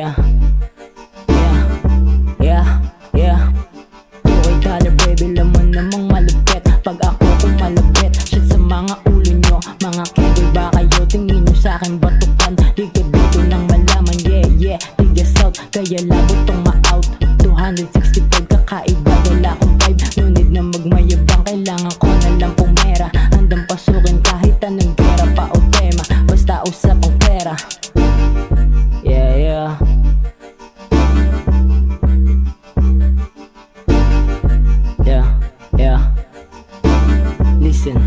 Yeah, yeah, yeah, yeah. $2 baby, laman namang malupit. Pag ako kumalapit, shit sa mga ulo nyo. Mga kegel ba kayo? Tingin nyo sa'kin batukan. Tigil dito nang malaman, yeah, yeah. Tiga south, kaya labo tong ma-out. 265 kakaiba, dala kong vibe. Ngunit na magmayabang, kailangan ko na lang pumera. Handang pasukin kahit anong gera pa o tema. Basta usapang pera. Yeah, yeah. Yeah, yeah. Listen.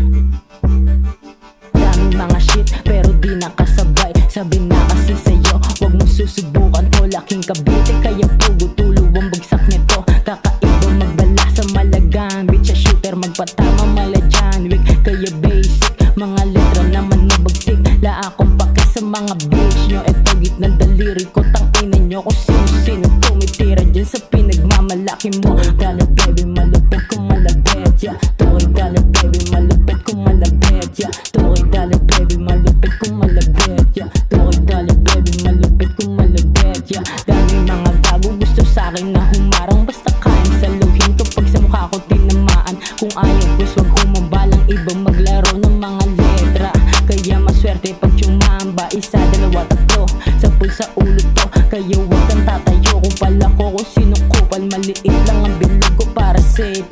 Daming mga shit pero di nakasabay. Sabi na kasi sa'yo, wag mong susubukan to. Laking kabite kaya pugo tulo ang bagsak nito. Kakaiba magbala sa Malagaan. Bitch a shooter, magpatama mala John Wick. Kaya basic, mga letra naman mabagsik. La akong pake sa mga bitch nyo. Eto gitnang daliri ko, tangina nyo kung sino-sino tumitira dyan sa pinagmamalaki mo. Dollar baby, malupit kung malabet, yeah. $2 baby, malupit kung malabet, yeah. $2 baby, malupit kung malabet, yeah. $2 baby, malupit kung malabet, yeah. Daming mga gago gusto sa'kin na humarang. Basta kain saluhin to pag sa mukha ko tinamaan. Kung ayaw pues wag humabalang ibang maglaro ng mga letra. Kaya maswerte pag tsumamba, isa, dalawa, tatlo. Sapul sa ulo to, kaya wag kang tatayo. Kung pala ko kung sino kupal, maliit lang ang bilog ko para safe.